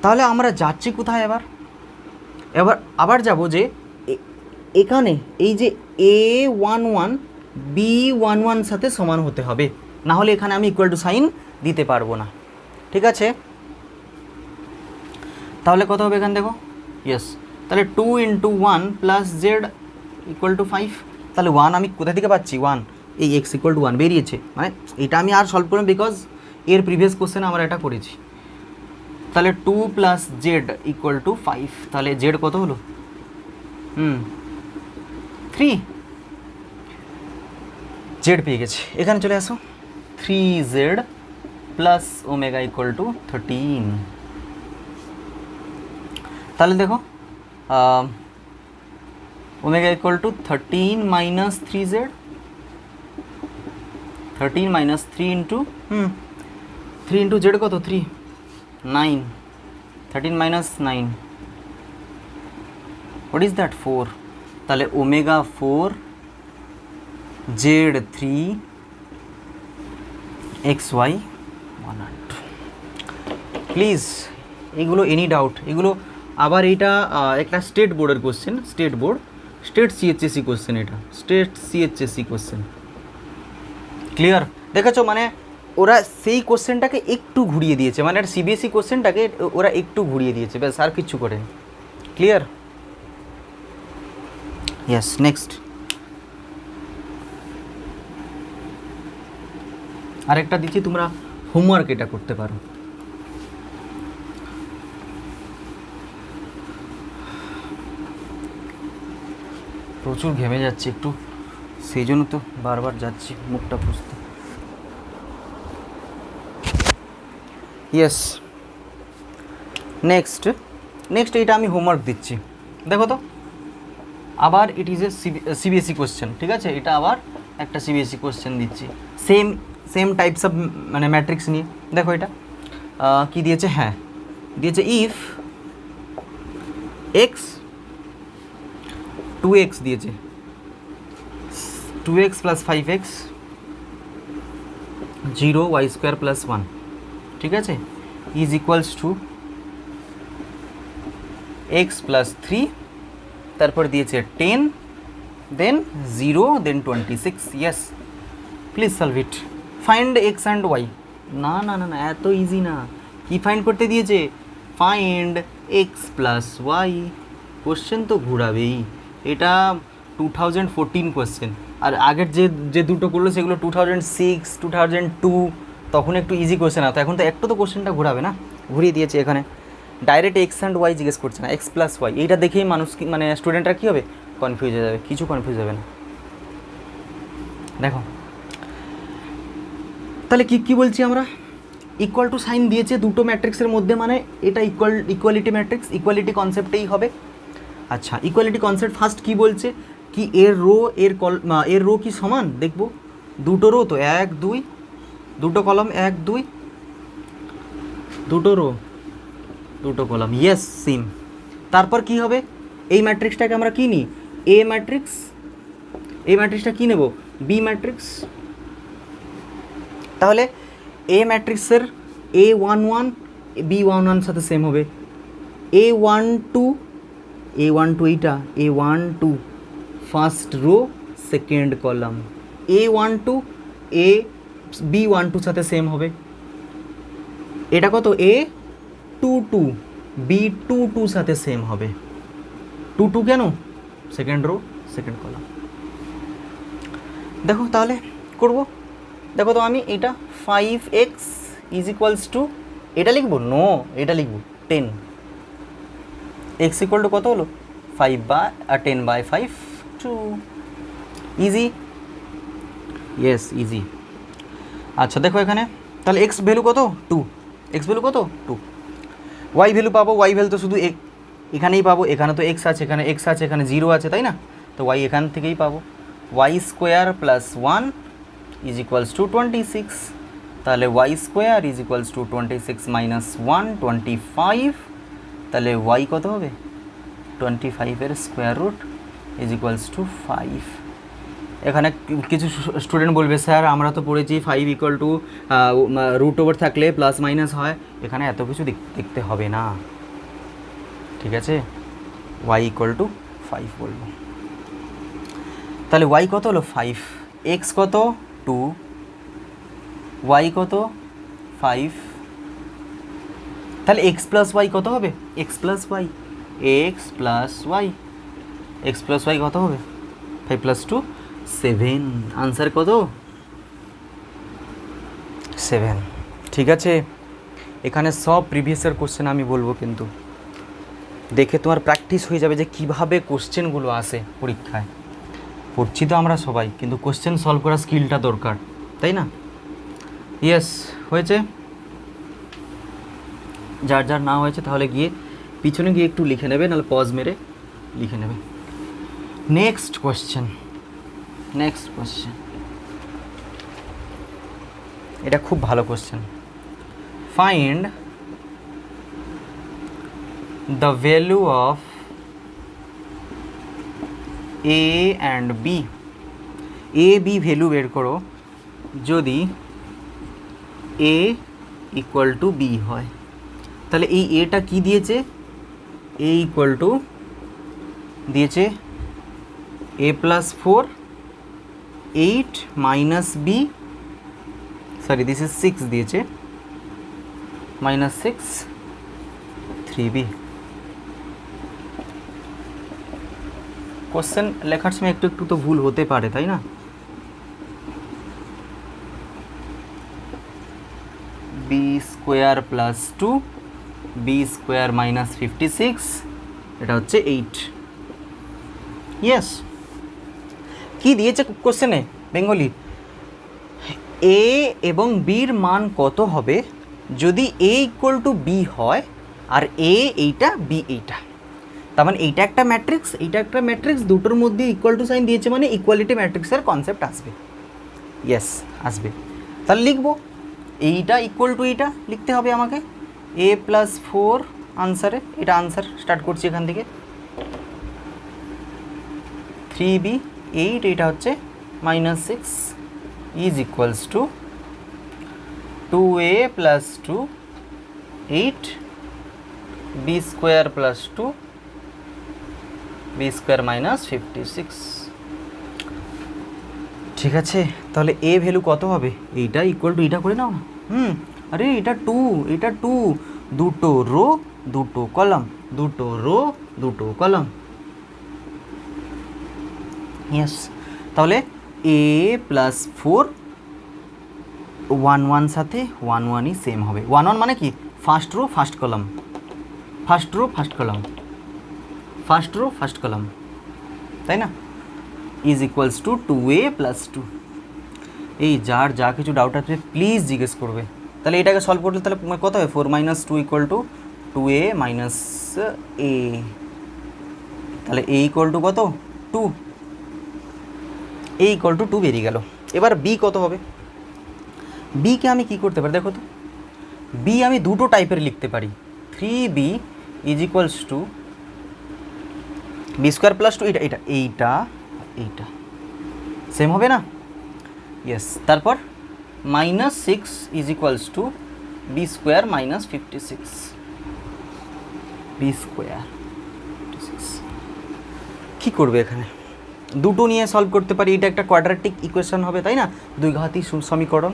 তাহলে আমরা যাচ্ছি কোথায় এবার? আবার যাব যে এখানে এই যে A11 B11 সাথে সমান হতে হবে, না হলে এখানে আমি ইকুয়াল টু সাইন দিতে পারবো না। ঠিক আছে, তাহলে কত হবে এখানে দেখো? ইয়েস, তাহলে 2 × 1 প্লাস জেড ইকুয়াল টু 5। তাহলে 1 আমি কোথা থেকে পাচ্ছি? 1, এই এক্স ইকুয়াল টু 1 বেরিয়েছে। মানে এটা আমি আর সলভ করলাম বিকজ এর প্রিভিয়াস কোশ্চেন আমরা এটা করেছি। তাহলে 2 প্লাস জেড ইকুয়াল টু 5। তাহলে জেড কত হলো? 3। জেড পেয়ে গেছে। এখানে চলে আসো, 3z plus omega equal to 13। তাহলে দেখো omega equal to 13 minus 3z, 13 minus 3 into 3 into Z কত? 3, 9, 13 মাইনাস 9, হোয়াট ইজ দ্যাট? 4। তাহলে ওমেগা 4 জেড 3 XY 102। প্লিজ এগুলো এনি ডাউট, এগুলো আবার এটা একটা স্টেট বোর্ডের কোশ্চেন, স্টেট সিএইচএসসি কোশ্চেন, এটা স্টেট সিএইচএসসি কোশ্চেন। ক্লিয়ার? দেখেছো, মানে ওরা সেই কোশ্চেনটাকে একটু ঘুরিয়ে দিয়েছে, মানে সিবিএসসি কোশ্চেনটাকে ওরা একটু ঘুরিয়ে দিয়েছে, ব্যাস আর কিচ্ছু করেনি। ক্লিয়ার? ইয়েস, নেক্সট আরেকটা দিচ্ছি, তোমরা হোমওয়ার্ক এটা করতে পারো। প্রচুর ঘেমে যাচ্ছি একটু, সেই জন্য তো বারবার যাচ্ছি মুখটা পুষতে। ইয়েস, নেক্সট এটা আমি হোমওয়ার্ক দিচ্ছি। দেখো তো, আবার ইট ইজ এ সিবিএসসি কোশ্চেন। ঠিক আছে, এটা আবার একটা সিবিএসসি কোশ্চেন দিচ্ছি, সেম টাইপস অফ মানে ম্যাট্রিক্স নিয়ে। দেখো এটা কি দিয়েছে? হ্যাঁ দিয়েছে, ইফ এক্স 2x দিয়েছে, 2x plus 5x 0 y² plus 1। ঠিক আছে, is equals to x plus 3, তারপর দিয়েছে 10, then 0, then 26। Yes, please solve it. Find X and Y. না না না না, এত ইজি না। কি ফাইন্ড করতে দিয়েছে? Find X plus Y. Question তো ঘুরাবেই, এটা 2014 কোশ্চেন, আর আগের যে দুটো করলো সেগুলো 2006, 2002, তখন একটু ইজি কোশ্চেন আছে। এখন তো একটু তো কোশ্চেনটা ঘুরাবে না, ঘুরিয়ে দিয়েছে। এখানে ডাইরেক্ট এক্স অ্যান্ড ওয়াই জিজ্ঞেস করছে না, এক্স প্লাস ওয়াই। এইটা দেখেই মানুষ মানে স্টুডেন্টরা কী হবে? কনফিউজ হয়ে যাবে, কিছু কনফিউজ হবে না। দেখো তাহলে কি বলছি আমরা? ইকুয়াল টু সাইন দিয়েছে দুটো ম্যাট্রিক্সের মধ্যে, মানে এটা ইকুয়ালিটি ম্যাট্রিক্স, ইকুয়ালিটি কনসেপ্টেই হবে। আচ্ছা, ইকুয়ালিটি কনসেপ্ট ফার্স্ট কি বলছে? কি এর রো কি সমান? দেখব দুটো রো তো 1 2, দুটো কলাম 1 2, দুটো রো দুটো কলাম। Yes, same. তারপর কি হবে? এই ম্যাট্রিক্সটাকে আমরা কি নিই? A matrix. এই ম্যাট্রিক্সটা কি নেব? B matrix. তাহলে এ ম্যাট্রিক্সের A11 B11 সাথে সেম হবে, A12 এইটা A12 first row second column, A12 A B 1 2 সাথে সেম হবে। এটা কত এ 2 2, বি 2 2 সাথে সেম হবে। 2 2 কেন? Second rho second column. দেখো তাহলে করব, দেখো তো আমি এটা 5x ইজ ইকুয়ালস টু এটা লিখবো, নো এটা লিখবো 10। x ইকুয়াল টু কত হলো 10/5 2, ইজি, ইয়েস ইজি। আচ্ছা দেখো এখানে তাহলে x ভ্যালু কত 2, x ভ্যালু কত 2, y ভ্যালু পাবো, y ভ্যালু তো শুধু এখানেই পাবো, এখানে তো x আছে, এখানে x আছে, এখানে 0 আছে, তাই না? তো y এখান থেকেই পাবো, y square plus 1 is equals to 26। তাহলে y square is equals to 26 minus 1 25। তাহলে y কত হবে 25-এর square root is equals to 5। এখানে কিছু স্টুডেন্ট বলবে স্যার আমরা তো পড়েছি 5 ইকুয়াল টু রুট ওভার থাকলে প্লাস মাইনাস হয়, এখানে এত কিছু দেখতে হবে না, ঠিক আছে? y ইকুয়াল টু 5 বলবো। তাহলে y কত হলো 5, x কত 2, y কত 5। তাহলে x প্লাস y কত হবে, x plus y, x plus y, x plus y কত হবে 5 প্লাস 2 7। আনসার কত 7, ঠিক আছে? এখানে সব প্রিভিয়াসের কোশ্চেন আমি বলবো, কিন্তু দেখে তোমার প্র্যাকটিস হয়ে যাবে যে কীভাবে কোশ্চেনগুলো আসে পরীক্ষায়। পড়ছি তো আমরা সবাই, কিন্তু কোশ্চেন সলভ করার স্কিলটা দরকার, তাই না? ইয়েস হয়েছে। যার যার না হয়েছে তাহলে গিয়ে পিছনে গিয়ে একটু লিখে নেবে, নাহলে পজ মেরে লিখে নেবে। নেক্সট কোশ্চেন, নেক্সট কোশ্চেন, এটা খুব ভালো question. Find the value of A and B. A B value বের করো যদি এ ইকুয়াল টু বি হয়। তাহলে এই এটা কি দিয়েছে, এ ইকুয়াল টু দিয়েছে a plus 4 8 minus b, sorry this is 6 দিয়েছে, মাইনাস 6 3b। কোশ্চেন লেখার সময় একটু একটু তো ভুল হতে পারে, তাই না? B square plus 2, B square minus 56, এটা হচ্ছে 8। ইয়েস, কি দিয়েছে কোশ্চেনে বেঙ্গলি, এ এবং বির মান কত হবে যদি এ ইকুয়াল টু বি হয় আর এ এইটা বি এইটা। তার মানে এইটা একটা ম্যাট্রিক্স, এইটা একটা ম্যাট্রিক্স, দুটোর মধ্যে ইকুয়াল টু সাইন দিয়েছে মানে ইকুয়ালিটি ম্যাট্রিক্সের কনসেপ্ট আসবে। ইয়েস আসবে। তাহলে লিখবো এইটা ইকুয়াল টু এইটা লিখতে হবে আমাকে, এ প্লাস 4 আনসারে, এটা আনসার স্টার্ট করছি এখান থেকে, 3b 8, এটা হচ্ছে minus 6 is equals to 2a plus 2 8 B square plus 2 B square minus 56। ঠিক আছে, তাহলে এ ভ্যালু কত হবে, এইটা ইকুয়াল টু এইটা করে নাও না। আরে এটা 2, এটা 2, দুটো রো দুটো কলাম, দুটো রো দুটো কলাম। ইয়েস, তাহলে এ প্লাস 4 1 1 সাথে 1 1ই সেম হবে। 1 1 মানে কি, first row first column, first row first column, first row first column, তাই না? Is equals to 2a plus 2। এই যার যা কিছু ডাউট আছে প্লিজ জিজ্ঞেস করবে। তাহলে এটাকে সলভ করলে তাহলে কত হবে, 4 minus 2 equal to 2a minus a। তাহলে a ইকুয়াল টু কত 2, a ইকুয়াল টু 2 বেরিয়ে গেল। এবার b কত হবে, বিকে আমি কি করতে পারি দেখো তো, বি আমি দুটো টাইপের লিখতে পারি, 3b is equals to B square plus 2, এটা এটা এইটা এইটা সেম হবে না? ইয়েস। তারপর minus 6 is equals to B square minus 56, B square 56। কী করবে এখানে, দুটো নিয়ে সলভ করতে পারি, এটা একটা কোয়াড্রেটিক ইকুয়েশন হবে, তাই না? দুই ঘাতি সমীকরণ।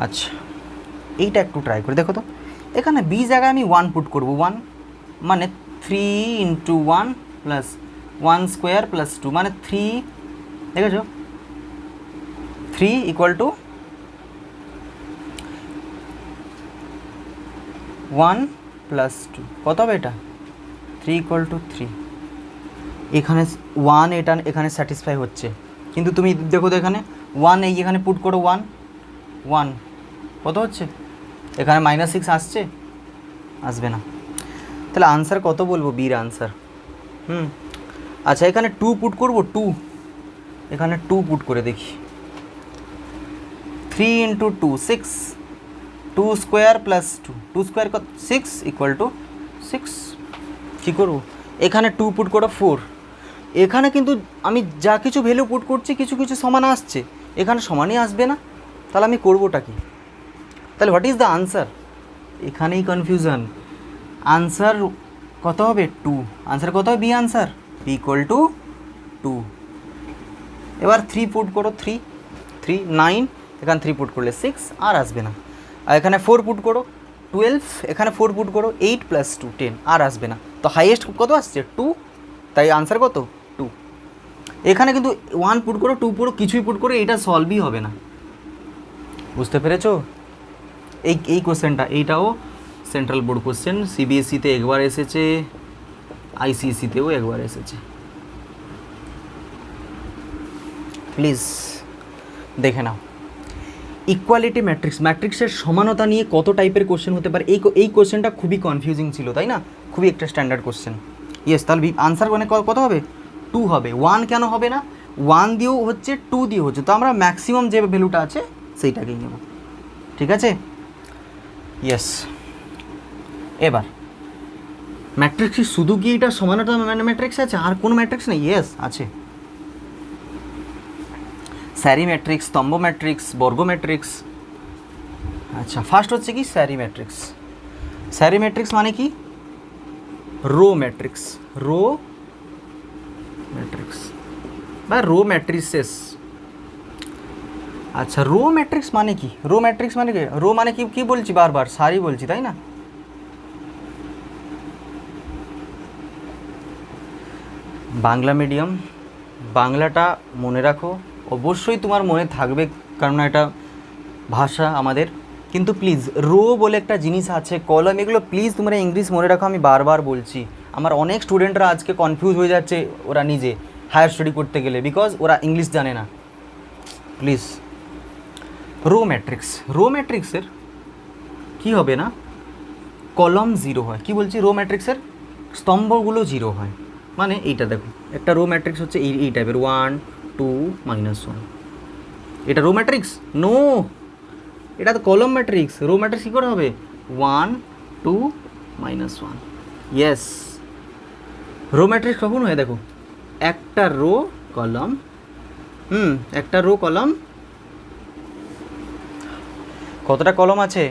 আচ্ছা এইটা একটু ট্রাই করে দেখো তো। এখানে বি জায়গায় আমি 1 পুট করব, 1 মানে 3 ইন্টু 1 প্লাস 1 স্কোয়ার প্লাস 2 মানে 3, দেখেছো 3 ইকুয়াল টু 1 প্লাস 2, কত হবে এটা 3 ইকুয়াল টু 3। এখানে 1 এটা এখানে স্যাটিসফাই হচ্ছে, কিন্তু তুমি দেখো তো এখানে 1 এই এখানে পুট করো 1 1 কত হচ্ছে, এখানে -6 আসছে, আসবে না। তাহলে আনসার কত বলবো, বির আনসার। আচ্ছা এখানে 2 পুট করব, 2 এখানে 2 পুট করে দেখি, 3 ইন্টু 2 6, 2 স্কোয়ার প্লাস 2 স্কোয়ার কত 6 ইকুয়াল টু 6। কী করবো, এখানে 2 পুট করো 4, এখানে কিন্তু আমি যা কিছু ভ্যালু পুট করছি কিছু কিছু সমান আসছে, এখানে সমানই আসবে না, তাহলে আমি করবোটা কি? তাহলে হোয়াট ইজ দ্য আনসার, এখানেই কনফিউশন। আনসার কত হবে 2, আনসার কত হবে, B answer B equal to 2। এবার 3 পুট করো, 3 9, এখানে 3 পুট করলে 6 আর আসবে না। আর এখানে 4 পুট করো 12, এখানে 4 পুট করো 8 প্লাস 2 10 আর আসবে না। তো হাইয়েস্ট কত আসছে 2, তাই আনসার কত 2। এখানে কিন্তু 1 পুট করো 2 পুরো কিছুই পুট করো, এটা সলভই হবে না, বুঝতে পেরেছো? এই কোশ্চেনটা, এইটাও সেন্ট্রাল বোর্ড কোশ্চেন, সিবিএসইতে একবার এসেছে, আইসিএসইতেও একবার এসেছে, প্লিজ দেখে নাও। ইকুয়ালিটি ম্যাট্রিক্স, ম্যাট্রিক্সের সমানতা নিয়ে কত টাইপের কোশ্চেন হতে পারে, এই কোশ্চেনটা খুবই কনফিউজিং ছিল, তাই না? খুবই একটা স্ট্যান্ডার্ড কোশ্চেন। ইয়েস, তাহলে আনসার মানে কত হবে 2 হবে। 1 কেন হবে না, 1 দিয়েও হচ্ছে 2 দিয়েও হচ্ছে, তো আমরা ম্যাক্সিমাম যে ভ্যালুটা আছে সেইটাকেই নেব, ঠিক আছে? ইয়েস। এবার ম্যাট্রিক্সে শুধু কি এটা সমানতা ম্যাট্রিক্স আছে, আর কোনো ম্যাট্রিক্স নেই? ইয়েস আছে, স্যারি ম্যাট্রিক্স, স্তম্ভ ম্যাট্রিক্স, বর্গ ম্যাট্রিক্স। আচ্ছা ফার্স্ট হচ্ছে কি স্যারি ম্যাট্রিক্স। স্যারি ম্যাট্রিক্স মানে কি, রো ম্যাট্রিক্স, রো ম্যাট্রিক্স বা রো ম্যাট্রিসেস। আচ্ছা রো ম্যাট্রিক্স মানে কি, রো ম্যাট্রিক্স মানে কি, রো মানে কি কি বলছি বারবার, সারি বলছি তাই না? বাংলা মিডিয়াম, বাংলাটা মনে রাখো, অবশ্যই তোমার মনে থাকবে, কারণ এটা ভাষা আমাদের। কিন্তু প্লিজ রো বলে একটা জিনিস আছে, কলম, এগুলো প্লিজ তোমরা ইংলিশ মনে রাখো, আমি বারবার বলছি। আমার অনেক স্টুডেন্টরা আজকে কনফিউজ হয়ে যাচ্ছে ওরা নিজে হায়ার স্টাডি করতে গেলে, বিকজ ওরা ইংলিশ জানে না। প্লিজ রো ম্যাট্রিক্স, রো ম্যাট্রিক্সের কী হবে না, কলম 0 হয়। কি বলছি, রো ম্যাট্রিক্সের স্তম্ভগুলো 0 হয়। মানে এইটা দেখো, একটা রো ম্যাট্রিক্স হচ্ছে এই টাইপের 1 2 -1, এটা রো ম্যাট্রিক্স? নো, এটা তো কলম ম্যাট্রিক্স। রো ম্যাট্রিক্স কী করে হবে 1 2 -1? ইয়েস, রো ম্যাট্রিক্স কখন হয় দেখো, একটা রো কলম, একটা রো কলম, কতটা কলম আছে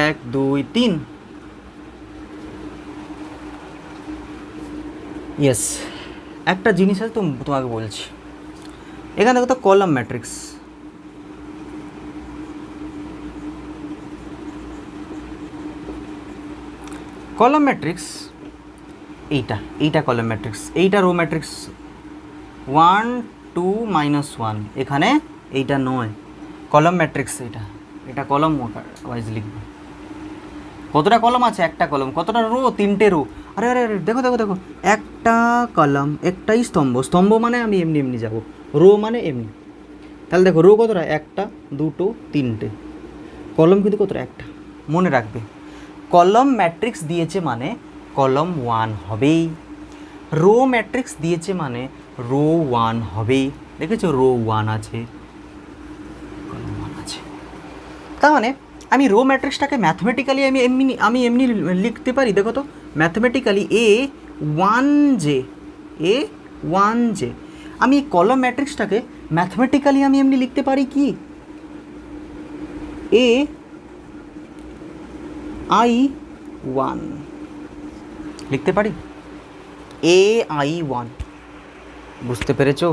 1 2 3। ইয়েস, একটা জিনিস আছে তোমাকে বলছি, এখানে দেখো তো কলাম ম্যাট্রিক্স, কলাম ম্যাট্রিক্স এইটা কলাম ম্যাট্রিক্স, এইটা রো ম্যাট্রিক্স 1 2 -1, এখানে এইটা নয়, কলাম ম্যাট্রিক্স এটা কলম ওয়াইজ লিখবে। কতটা কলম আছে, একটা কলম, কতটা রো, 3টে রো। আরে আরে আরে দেখো দেখো দেখো, একটা কলম একটাই স্তম্ভ, স্তম্ভ মানে আমি এমনি যাব, রো মানে এমনি। তাহলে দেখো রো কতটা, 1 2 3টে, কলম কিন্তু কতটা, একটা। মনে রাখবে কলম ম্যাট্রিক্স দিয়েছে মানে কলম 1 হবেই, রো ম্যাট্রিক্স দিয়েছে মানে রো 1 হবেই। দেখেছো রো 1 আছে, কলম 1 আছে। তার মানে আমি রো ম্যাট্রিক্সটাকে ম্যাথমেটিক্যালি আমি এমনি লিখতে পারি। দেখো তো ম্যাথমেটিক্যালি A1J, আমি কলম ম্যাট্রিক্সটাকে ম্যাথমেটিক্যালি আমি এমনি লিখতে পারি কি, AI1 লিখতে পারি, AI1। বুঝতে পেরেছো?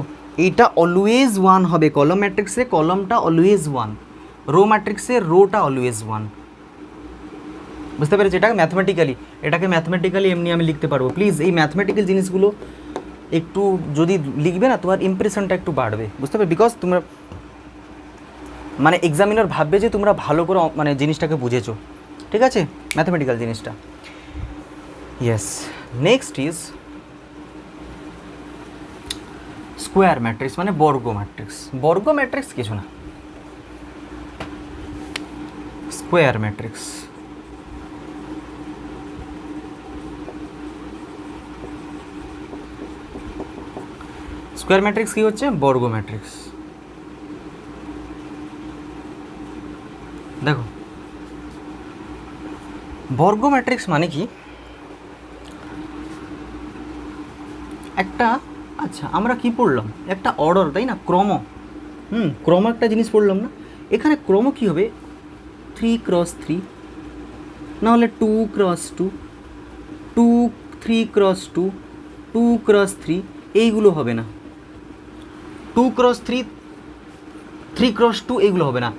এইটা অলওয়েজ ওয়ান হবে, কলম ম্যাট্রিক্সে কলমটা অলওয়েজ ওয়ান, রো ম্যাট্রিক্সে রোটা অলওয়েজ ওয়ান। বুঝতে পেরেছি? এটাকে ম্যাথমেটিক্যালি এমনি আমি লিখতে পারবো। প্লিজ এই ম্যাথমেটিক্যাল জিনিসগুলো একটু যদি লিখবে না, তোমার ইমপ্রেশনটা একটু বাড়বে, বুঝতে পারবে? বিকজ তোমরা মানে এক্সামিনার ভাববে যে তোমরা ভালো করে মানে জিনিসটাকে বুঝেছো, ঠিক আছে, ম্যাথমেটিক্যাল জিনিসটা। Yes, next is square matrix, মানে বর্গ ম্যাট্রিক্স। বর্গ ম্যাট্রিক্স কিছু না, স্কোয়ার ম্যাট্রিক্স। স্কোয়ার ম্যাট্রিক্স কী হচ্ছে? বর্গ ম্যাট্রিক্স। দেখো, বর্গ ম্যাট্রিক্স মানে কি? একটা, আচ্ছা আমরা কি পড়লাম? একটা অর্ডার, তাই না? ক্রম, ক্রম একটা জিনিস পড়লাম না? এখানে ক্রম কি হবে? 3x3, নাহলে 2x2, 3x2, 2x3, এইগুলো হবে না। 2x3, 3x2 এইগুলো হবে না।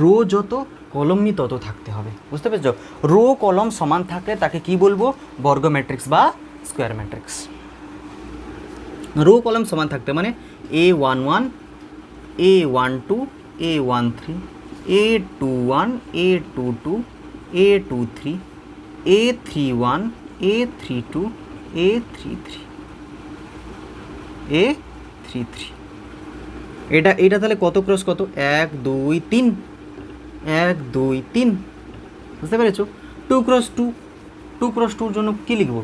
রো যত কলমই তত থাকতে হবে, বুঝতে পেরেছ? রো কলম সমান থাকলে তাকে কি বলবো? বর্গ ম্যাট্রিক্স বা স্কোয়ার ম্যাট্রিক্স। রো কলম সমান থাকতে মানে A11, A12, A13, A21, A22, A23, A31, A32, A33, A33। এটা তাহলে কত ক্রস কত? 1 2 3, 1 2 3, বুঝতে পেরেছো? 2x2, 2x2-র জন্য কী লিখব?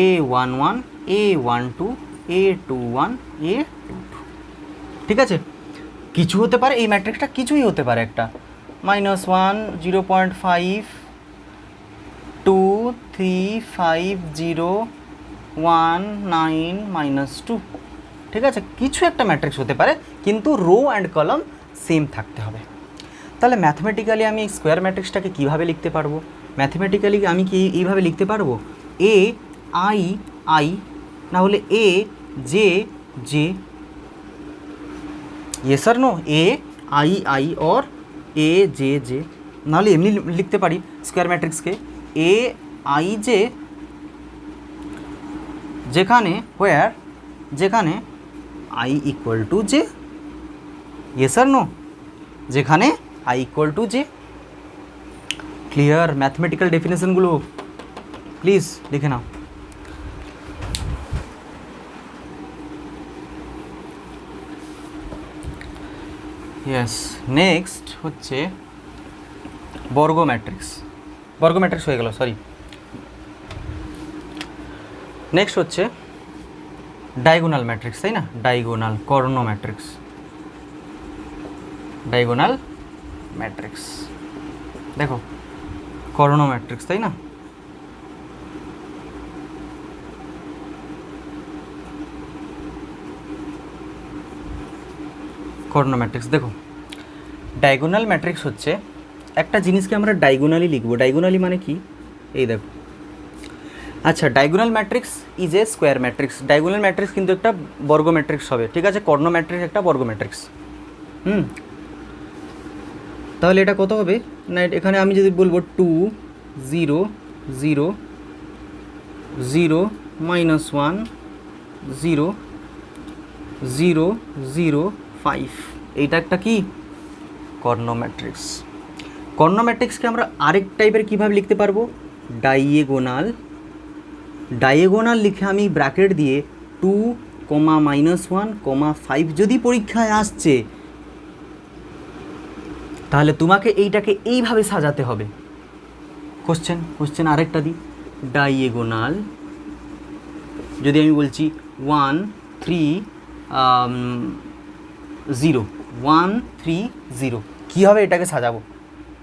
A11, A12, A21, A22, ঠিক আছে? কিছু হতে পারে এই ম্যাট্রিক্সটা, কিছুই হতে পারে একটা -1, 0.5, 2, 3, 5, 0, 1, 9, -2, ঠিক আছে? কিছু একটা ম্যাট্রিক্স হতে পারে, কিন্তু রো অ্যান্ড কলম সেম থাকতে হবে। তাহলে ম্যাথমেটিক্যালি আমি স্কোয়ার ম্যাট্রিক্সটাকে কীভাবে লিখতে পারবো? ম্যাথমেটিক্যালি আমি কি এইভাবে লিখতে পারবো? এ আই আই, না হলে a j j. Yes R no? A i i or a j j. নাহলে এমনি লিখতে পারি স্কোয়ার ম্যাট্রিক্সকে এ আই জে, যেখানে i equal to j. Yes R no? যেখানে i equal to j. Clear? Mathematical ডেফিনেশনগুলো প্লিজ লিখে নাও। ইয়েস, নেক্সট হচ্ছে বর্গ ম্যাট্রিক্স। বর্গ ম্যাট্রিক্স হয়ে গেল, সরি। নেক্সট হচ্ছে ডায়াগোনাল ম্যাট্রিক্স, তাই না? ডায়াগোনাল কর্ণ ম্যাট্রিক্স। ডায়াগোনাল ম্যাট্রিক্স, দেখো কর্ণ ম্যাট্রিক্স, তাই না? কর্ণ ম্যাট্রিক্স, দেখো ডায়াগোনাল ম্যাট্রিক্স হচ্ছে একটা জিনিসকে আমরা ডায়াগোনালি লিখবো। ডায়াগোনালি মানে কি? এই দেখো, আচ্ছা diagonal matrix is a square matrix. Diagonal matrix কিন্তু একটা বর্গ ম্যাট্রিক্স হবে, ঠিক আছে? কর্ণ ম্যাট্রিক্স একটা বর্গ ম্যাট্রিক্স। তাহলে এটা কত হবে না? এখানে আমি যদি বলবো 2 0 0 0 -1 0 0 0 5, এইটা একটা কি? কর্ণ ম্যাট্রিক্স। কর্ণ ম্যাট্রিক্সকে আমরা আরেক টাইপের কীভাবে লিখতে পারবো? ডায়াগোনাল। ডায়াগোনাল লিখে আমি ব্র্যাকেট দিয়ে 2, -1, 5 যদি পরীক্ষায় আসছে, তাহলে তোমাকে এইটাকে এইভাবে সাজাতে হবে। কোশ্চেন আরেকটা দিই। ডায়াগোনাল যদি আমি বলছি 1 3 0, 1 3 0, কী হবে এটাকে সাজাবো?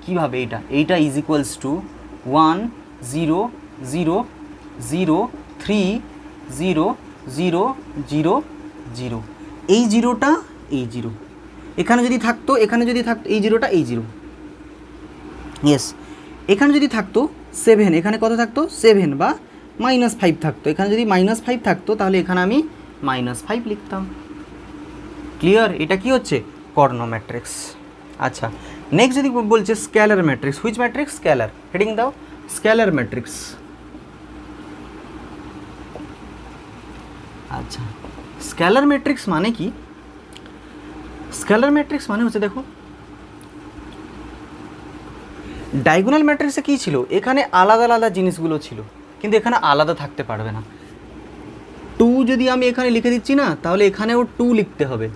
কীভাবে? এইটা ইজ ইকুয়ালস টু 1 0 0 0 3 0 0 0 0। এই জিরোটা এই জিরো, এখানে যদি থাকতো এই জিরোটা এই জিরো। ইয়েস, এখানে যদি থাকতো 7, এখানে কত থাকতো? 7 বা -5 থাকতো। এখানে যদি -5 থাকতো, তাহলে এখানে আমি -5 লিখতাম। ক্লিয়ার? এটা কি হচ্ছে কর্ণ ম্যাট্রিক্স। আচ্ছা, নেক্সট যদি বলছে scalar matrix, which matrix? Scalar. Heading দাও স্কেলার ম্যাট্রিক্স। আচ্ছা, স্কেলার ম্যাট্রিক্স মানে কি? স্কেলার ম্যাট্রিক্স মানে হচ্ছে, দেখো ডায়াগোনাল ম্যাট্রিক্সে কী ছিল, এখানে আলাদা আলাদা জিনিসগুলো ছিল, কিন্তু এখানে আলাদা থাকতে পারবে না। 2 যদি আমি এখানে লিখে দিচ্ছি না, তাহলে এখানেও 2 লিখতে হবে,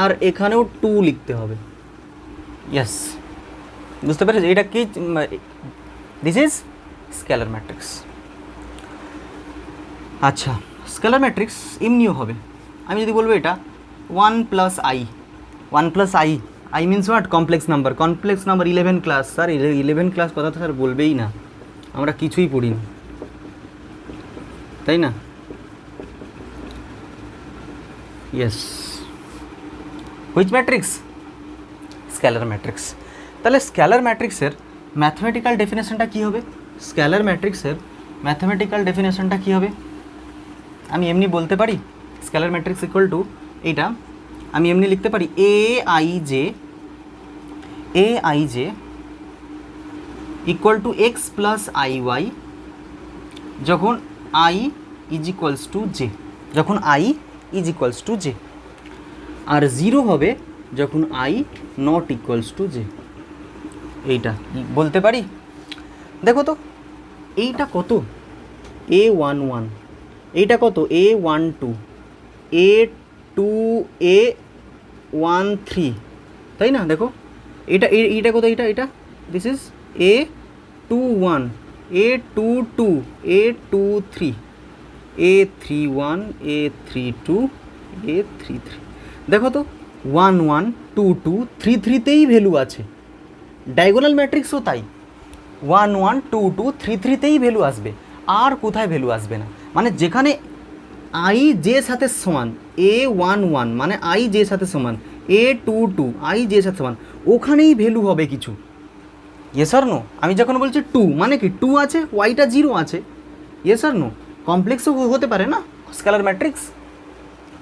আর এখানেও 2 লিখতে হবে। ইয়েস, বুঝতে পেরেছি এটা কি? This is scalar matrix. আচ্ছা, স্কেলার ম্যাট্রিক্স এমনিও হবে। আমি যদি বলবো এটা 1 + i, 1 + i, i means what? Complex number. Complex number 11 class. Sir 11 class কথা তো স্যার বলবেই না, আমরা কিছুই পড়িনি, তাই না? Yes, which matrix? Scalar matrix. তাহলে স্কেলার ম্যাট্রিক্সের ম্যাথমেটিক্যাল ডেফিনেশনটা কী হবে? স্কেলার ম্যাট্রিক্সের ম্যাথমেটিক্যাল ডেফিনেশনটা কী হবে? আমি এমনি বলতে পারি স্কেলার ম্যাট্রিক্স ইকুয়াল টু, এইটা আমি এমনি লিখতে পারি aij equal to x + iy যখন i is equals to j, যখন i is equals to j, আর 0 হবে যখন i not equals to j. এইটা বলতে পারি। দেখো তো এইটা কত? a11, এইটা কত? a12, a2, a13, তাই না? দেখো এটা এইটা কত? এটা this is a21, a22, a23, a31, a32, a33। দেখো তো 1 1 2 2 3 3তেই ভ্যালু আছে। ডায়াগোনাল ম্যাট্রিক্সও তাই, 1 1 2 2 3 3তেই ভ্যালু আসবে, আর কোথায় ভ্যালু আসবে না। মানে যেখানে i যে সাথে সমান, a11 মানে i যে সাথে সমান, a22 i যে সাথে সমান, ওখানেই ভ্যালু হবে কিছু। Yes or no? আমি যখন বলছি 2 মানে কি 2 আছে, ওয়াইটা 0 আছে। Yes or no? কমপ্লেক্সও হতে পারে না স্কেলার ম্যাট্রিক্স।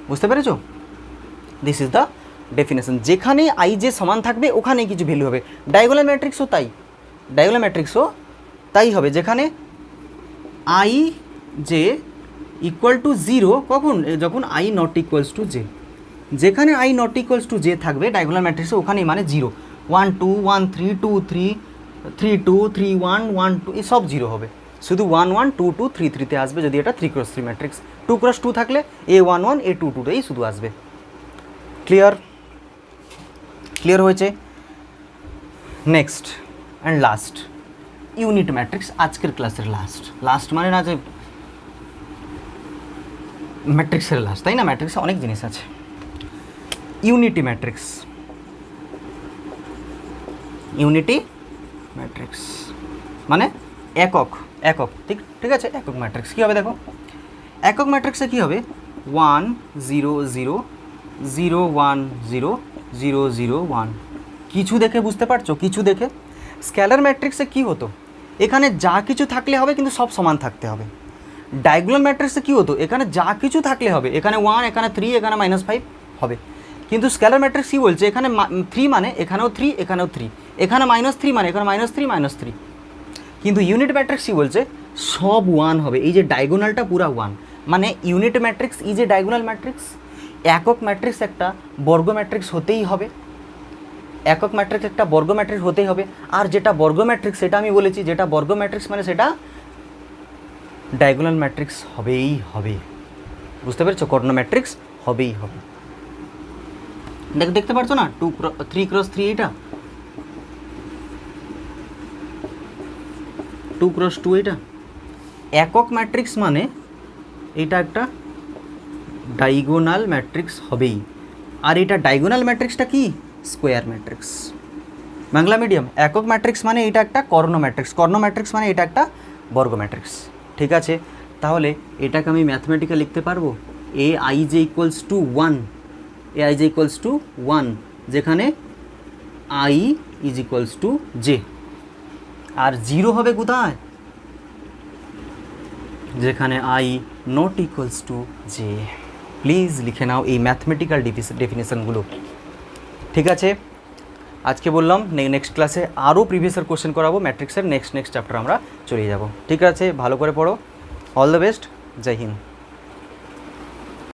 বুঝতে পেরেছো? This is the definition. যেখানে i যে সমান থাকবে ওখানেই কিছু ভ্যালু হবে। ডায়াগোনাল ম্যাট্রিক্সও তাই, ডায়াগোনাল ম্যাট্রিক্সও তাই হবে, যেখানে i যে ইকুয়াল টু 0 কখন? যখন i not equals to J. যেখানে i not equals to J থাকবে ডায়াগোনাল ম্যাট্রিক্সে, ওখানেই মানে 0, 1 2 1 3 2 3 3 2 3 1 1 2 এই সব 0 হবে। শুধু 1 1 2 2 3 3তে আসবে যদি এটা 3x3 ম্যাট্রিক্স। 2x2 থাকলে a11 a22তেই শুধু আসবে। ক্লিয়ার? ক্লিয়ার হয়েছে? Next and last, unit matrix. আজকের ক্লাসের লাস্ট মানে না যে ম্যাট্রিক্সের লাস্ট, তাই না? ম্যাট্রিক্সে অনেক জিনিস আছে। ইউনিটি ম্যাট্রিক্স, ইউনিটি ম্যাট্রিক্স মানে একক, ঠিক আছে? একক ম্যাট্রিক্স কী হবে? দেখো একক ম্যাট্রিক্সে কী হবে? 1 0 0 0 1 0 0 0 1। কিছু দেখে বুঝতে পারছো? কিছু দেখে। স্কেলার ম্যাট্রিক্সে কী হতো? এখানে যা কিছু থাকলে হবে, কিন্তু সব সমান থাকতে হবে। ডায়াগোনাল ম্যাট্রিক্সে কী হতো? এখানে যা কিছু থাকলে হবে, এখানে 1, এখানে 3, এখানে -5 হবে। কিন্তু স্কেলার ম্যাট্রিক্স কী বলছে? এখানে 3 মানে এখানেও 3, এখানেও 3, এখানে -3 মানে এখানে -3 -3। কিন্তু ইউনিট ম্যাট্রিক্স কী বলছে? সব 1 হবে। এই যে ডায়াগোনালটা পুরা 1, মানে ইউনিট ম্যাট্রিক্স এই যে ডায়াগোনাল ম্যাট্রিক্স। একক ম্যাট্রিক্স একটা বর্গ ম্যাট্রিক্স হতেই হবে, একক ম্যাট্রিক্স একটা বর্গ ম্যাট্রিক্স হতেই হবে। আর যেটা বর্গ ম্যাট্রিক্স সেটা আমি বলেছি, যেটা বর্গ ম্যাট্রিক্স মানে সেটা ডায়াগোনাল ম্যাট্রিক্স হবেই হবে। বুঝতে পেরেছো? কর্ণ ম্যাট্রিক্স হবেই হবে। দেখতে পারছো না 3x3 এটা, 2x2 এটা। একক ম্যাট্রিক্স মানে এটা একটা ডায়াগোনাল ম্যাট্রিক্স হবেই। আর এটা ডায়াগোনাল ম্যাট্রিক্সটা কি? Square matrix. বাংলা মিডিয়াম। একক ম্যাট্রিক্স মানে এটা একটা কর্ণ ম্যাট্রিক্স, কর্ণ ম্যাট্রিক্স মানে এটা একটা বর্গ ম্যাট্রিক্স। ঠিক আছে? তাহলে এটাকে আমি ম্যাথমেটিক্যাল লিখতে পারবো aij equals to 1, aij equals to 1, যেখানে i is equals to j. আর 0 হবে কোথায়? যেখানে i not equals to j. Please লিখে নাও এই ম্যাথমেটিক্যাল ডেফিনেশনগুলো। ঠিক আছে, আজকে বললাম নেক্সট ক্লাসে আরও প্রিভিয়াস ইয়ার কোশ্চেন করাবো, ম্যাট্রিক্সের নেক্সট চ্যাপ্টার আমরা চলে যাব। ঠিক আছে, ভালো করে পড়ো। All the best, Jai Hind.